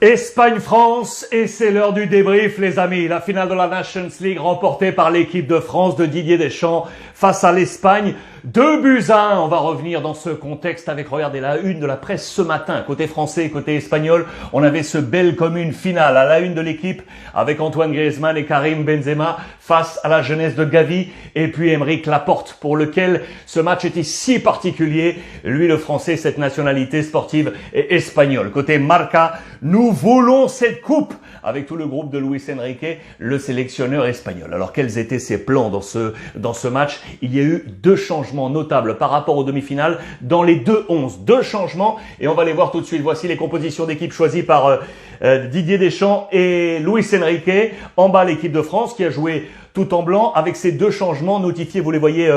Espagne-France, et c'est l'heure du débrief, les amis. La finale de la Nations League remportée par l'équipe de France de Didier Deschamps face à l'Espagne. 2-1. On va revenir dans ce contexte avec, regardez, la une de la presse ce matin. Côté français et côté espagnol, on avait ce belle commune finale à la une de l'équipe avec Antoine Griezmann et Karim Benzema face à la jeunesse de Gavi et puis Aymeric Laporte, pour lequel ce match était si particulier. Lui, le français, cette nationalité sportive est espagnole. Côté Marca, nous voulons cette coupe avec tout le groupe de Luis Enrique, le sélectionneur espagnol. Alors, quels étaient ses plans dans ce match? Il y a eu deux changements notables par rapport aux demi-finales dans les deux 11. Deux changements et on va les voir tout de suite. Voici les compositions d'équipe choisies par Didier Deschamps et Luis Enrique. En bas, l'équipe de France qui a joué tout en blanc avec ces deux changements notifiés, vous les voyez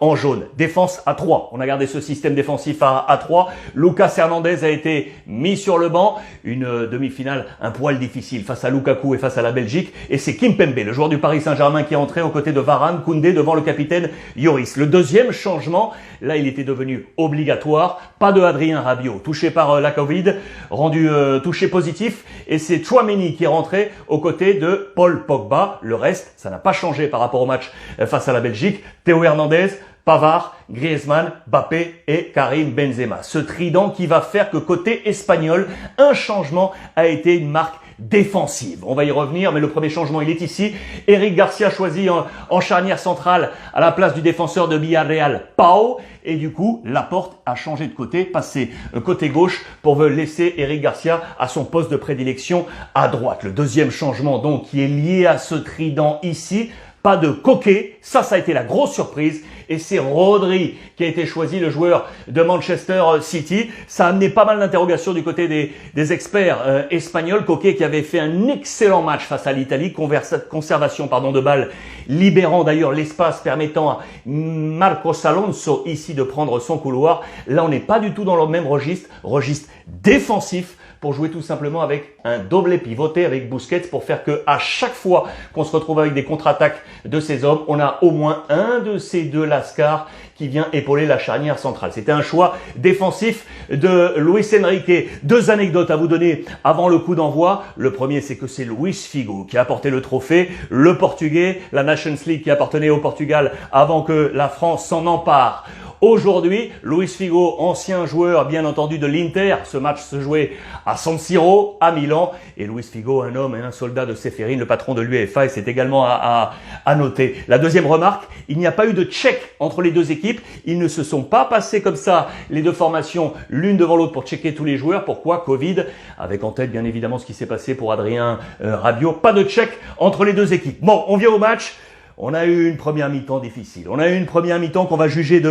en jaune. Défense à 3. On a gardé ce système défensif à 3. Lucas Hernandez a été mis sur le banc. Une demi-finale un poil difficile face à Lukaku et face à la Belgique. Et c'est Kimpembe, le joueur du Paris Saint-Germain, qui est entré aux côtés de Varane, Koundé devant le capitaine Lloris. Le deuxième changement, là il était devenu obligatoire. Pas de Adrien Rabiot, touché par la Covid, rendu touché positif. Et c'est Tchouaméni qui est rentré aux côtés de Paul Pogba. Le reste, ça n'a pas changé par rapport au match face à la Belgique. Théo Hernandez, Pavard, Griezmann, Mbappé et Karim Benzema. Ce trident qui va faire que côté espagnol, un changement a été une marque défensive. On va y revenir, mais le premier changement, il est ici. Eric Garcia choisi en charnière centrale à la place du défenseur de Villarreal, Pau. Et du coup, Laporte a changé de côté, passé côté gauche pour laisser Eric Garcia à son poste de prédilection à droite. Le deuxième changement, donc, qui est lié à ce trident ici, pas de Coquet, ça a été la grosse surprise. Et c'est Rodri qui a été choisi, le joueur de Manchester City. Ça a amené pas mal d'interrogations du côté des experts espagnols. Coquet qui avait fait un excellent match face à l'Italie, conservation de balles, libérant d'ailleurs l'espace permettant à Marcos Alonso ici de prendre son couloir. Là, on n'est pas du tout dans le même registre défensif, pour jouer tout simplement avec un double pivoté avec Busquets, pour faire que à chaque fois qu'on se retrouve avec des contre-attaques de ces hommes, on a au moins un de ces deux lascars qui vient épauler la charnière centrale. C'était un choix défensif de Luis Enrique. Deux anecdotes à vous donner avant le coup d'envoi. Le premier, c'est que c'est Luis Figo qui a apporté le trophée. Le Portugais, la Nations League qui appartenait au Portugal avant que la France s'en empare. Aujourd'hui, Luis Figo, ancien joueur bien entendu de l'Inter, ce match se jouait à San Siro, à Milan, et Luis Figo, un homme et un soldat de Ceferin, le patron de l'UEFA, et c'est également à noter. La deuxième remarque, il n'y a pas eu de check entre les deux équipes, ils ne se sont pas passés comme ça les deux formations l'une devant l'autre pour checker tous les joueurs. Pourquoi? Covid, avec en tête bien évidemment ce qui s'est passé pour Adrien Rabiot. Pas de check entre les deux équipes. Bon, on vient au match. On a eu une première mi-temps difficile. On a eu une première mi-temps qu'on va juger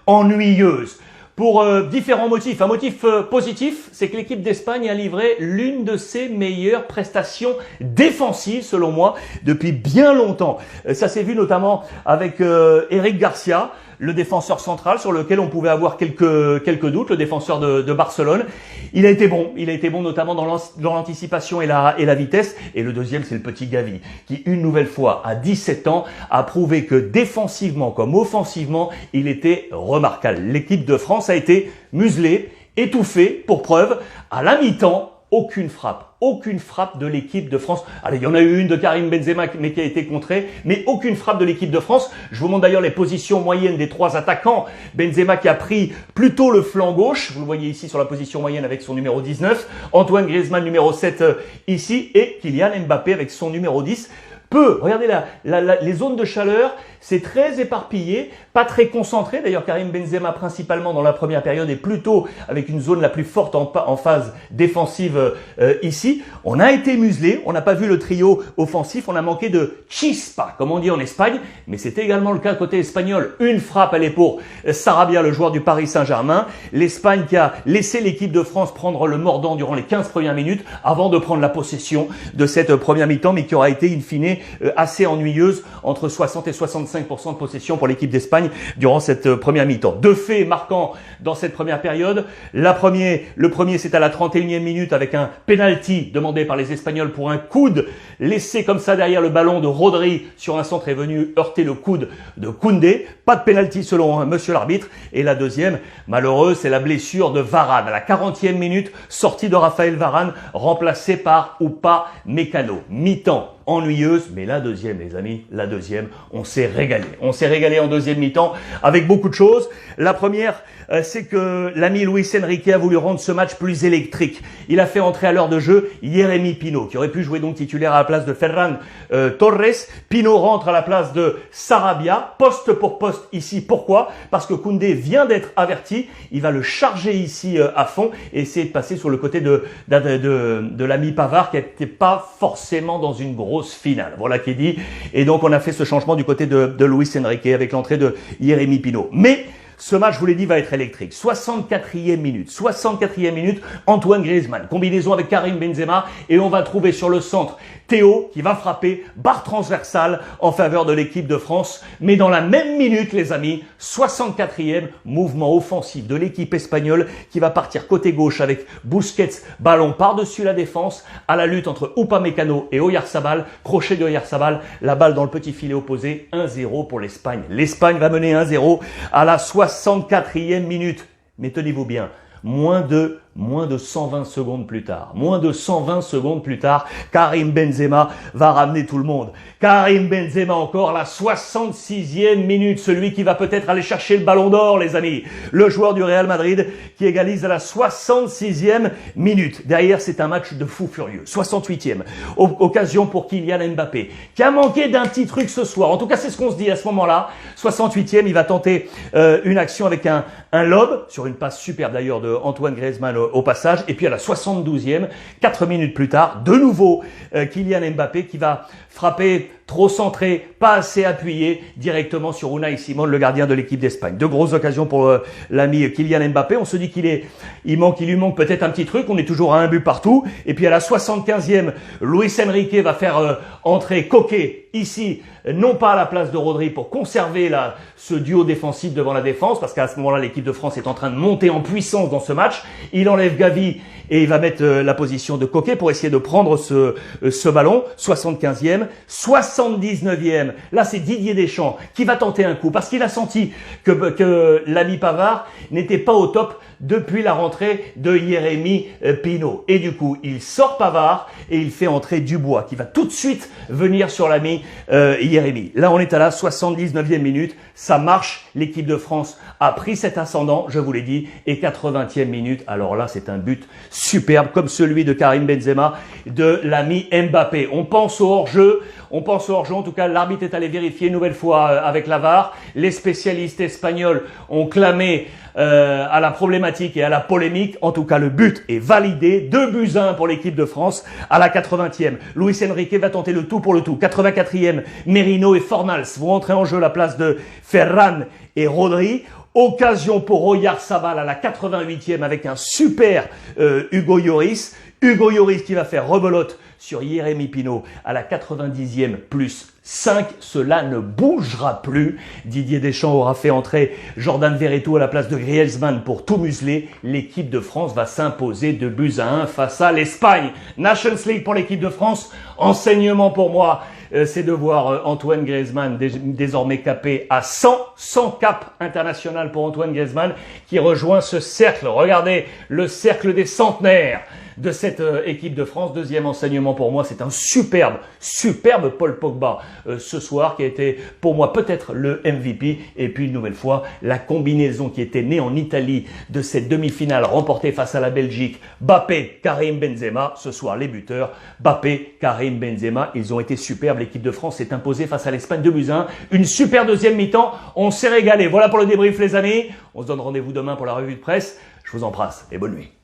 ennuyeuse. Pour différents motifs. Un motif positif, c'est que l'équipe d'Espagne a livré l'une de ses meilleures prestations défensives, selon moi, depuis bien longtemps. Ça s'est vu notamment avec Eric Garcia, le défenseur central sur lequel on pouvait avoir quelques doutes, le défenseur de Barcelone. Il a été bon notamment dans l'anticipation et la vitesse. Et le deuxième, c'est le petit Gavi, qui une nouvelle fois, à 17 ans, a prouvé que défensivement comme offensivement, il était remarquable. L'équipe de France a été muselée, étouffée, pour preuve, à la mi-temps, aucune frappe de l'équipe de France. Allez, il y en a eu une de Karim Benzema, mais qui a été contrée, mais aucune frappe de l'équipe de France. Je vous montre d'ailleurs les positions moyennes des trois attaquants. Benzema qui a pris plutôt le flanc gauche, vous le voyez ici sur la position moyenne avec son numéro 19. Antoine Griezmann numéro 7 ici, et Kylian Mbappé avec son numéro 10. Regardez les zones de chaleur, c'est très éparpillé, pas très concentré. D'ailleurs, Karim Benzema principalement dans la première période est plutôt avec une zone la plus forte en phase défensive ici. On a été muselé, on n'a pas vu le trio offensif, on a manqué de chispa, comme on dit en Espagne, mais c'était également le cas côté espagnol. Une frappe, elle est pour Sarabia, le joueur du Paris Saint-Germain. L'Espagne qui a laissé l'équipe de France prendre le mordant durant les 15 premières minutes avant de prendre la possession de cette première mi-temps, mais qui aura été in fine assez ennuyeuse, entre 60 et 65% de possession pour l'équipe d'Espagne durant cette première mi-temps. Deux faits marquants dans cette première période. Le premier, c'est à la 31e minute avec un penalty demandé par les Espagnols pour un coude laissé comme ça derrière le ballon de Rodri sur un centre est venu heurter le coude de Koundé. Pas de penalty selon monsieur l'arbitre. Et la deuxième, malheureuse, c'est la blessure de Varane. À la 40e minute, sortie de Raphaël Varane, remplacé par Upamecano. Mi-temps ennuyeuse, mais la deuxième, les amis, la deuxième, on s'est régalé. On s'est régalé en deuxième mi-temps avec beaucoup de choses. La première, c'est que l'ami Luis Enrique a voulu rendre ce match plus électrique. Il a fait entrer à l'heure de jeu Jérémy Pino, qui aurait pu jouer donc titulaire à la place de Ferran Torres. Pino rentre à la place de Sarabia, poste pour poste ici. Pourquoi? Parce que Koundé vient d'être averti. Il va le charger ici à fond et essayer de passer sur le côté de l'ami Pavard, qui n'était pas forcément dans une grosse finale. Voilà qui est dit. Et donc, on a fait ce changement du côté de Luis Enrique avec l'entrée de Jérémy Pino. Mais ce match, je vous l'ai dit, va être électrique. 64e minute, Antoine Griezmann, combinaison avec Karim Benzema, et on va trouver sur le centre Théo qui va frapper, barre transversale en faveur de l'équipe de France. Mais dans la même minute, les amis, 64e mouvement offensif de l'équipe espagnole qui va partir côté gauche avec Busquets, ballon par-dessus la défense, à la lutte entre Upamecano et Oyarzabal, crochet de Oyarzabal, la balle dans le petit filet opposé, 1-0 pour l'Espagne. L'Espagne va mener 1-0 à la 64e minute. Mais tenez-vous bien, moins de 120 secondes plus tard. Moins de 120 secondes plus tard, Karim Benzema va ramener tout le monde. Karim Benzema encore, la 66e minute. Celui qui va peut-être aller chercher le ballon d'or, les amis. Le joueur du Real Madrid qui égalise à la 66e minute. Derrière, c'est un match de fou furieux. 68e. Occasion pour Kylian Mbappé, qui a manqué d'un petit truc ce soir. En tout cas, c'est ce qu'on se dit à ce moment-là. 68e, il va tenter une action avec un lob, sur une passe superbe d'ailleurs de Antoine Griezmann au passage. Et puis à la 72e, 4 minutes plus tard, de nouveau Kylian Mbappé qui va frapper trop centré, pas assez appuyé, directement sur Unai Simon, le gardien de l'équipe d'Espagne. Deux grosses occasions pour l'ami Kylian Mbappé. On se dit qu'il lui manque peut-être un petit truc. On est toujours à un but partout. Et puis à la 75e, Luis Enrique va faire entrer Koké ici, non pas à la place de Rodri pour conserver ce duo défensif devant la défense, parce qu'à ce moment-là, l'équipe de France est en train de monter en puissance dans ce match. Il enlève Gavi et il va mettre la position de Koké pour essayer de prendre ce ballon. 75e, 79e. Là, c'est Didier Deschamps qui va tenter un coup parce qu'il a senti que l'ami Pavard n'était pas au top depuis la rentrée de Jérémy Pino. Et du coup, il sort Pavard et il fait entrer Dubois qui va tout de suite venir sur l'ami Jérémy. Là, on est à la 79e minute. Ça marche. L'équipe de France a pris cet ascendant, je vous l'ai dit. Et 80e minute. Alors là, c'est un but superbe comme celui de Karim Benzema, de l'ami Mbappé. On pense au hors-jeu. En tout cas, l'arbitre est allé vérifier une nouvelle fois avec la VAR. Les spécialistes espagnols ont clamé à la problématique et à la polémique. En tout cas, le but est validé. 2-1 pour l'équipe de France à la 80e. Luis Enrique va tenter le tout pour le tout. 84e, Merino et Fornals vont entrer en jeu à la place de Ferran et Rodri. Occasion pour Oyarzabal à la 88e avec un super Hugo Lloris. Hugo Lloris qui va faire rebelote sur Jérémy Pino à la 90e plus 5. Cela ne bougera plus. Didier Deschamps aura fait entrer Jordan Verretou à la place de Griezmann pour tout museler. L'équipe de France va s'imposer 2-1 face à l'Espagne. Nations League pour l'équipe de France. Enseignement pour moi, c'est de voir Antoine Griezmann désormais capé à 100 cap international pour Antoine Griezmann qui rejoint ce cercle. Regardez le cercle des centenaires de cette équipe de France. Deuxième enseignement pour moi, c'est un superbe Paul Pogba ce soir qui a été pour moi peut-être le MVP. Et puis une nouvelle fois, la combinaison qui était née en Italie de cette demi-finale remportée face à la Belgique. Mbappé, Karim Benzema, ce soir les buteurs. Mbappé, Karim Benzema, ils ont été superbes. L'équipe de France s'est imposée face à l'Espagne 2-1. Une super deuxième mi-temps, on s'est régalé. Voilà pour le débrief les amis. On se donne rendez-vous demain pour la revue de presse. Je vous embrasse et bonne nuit.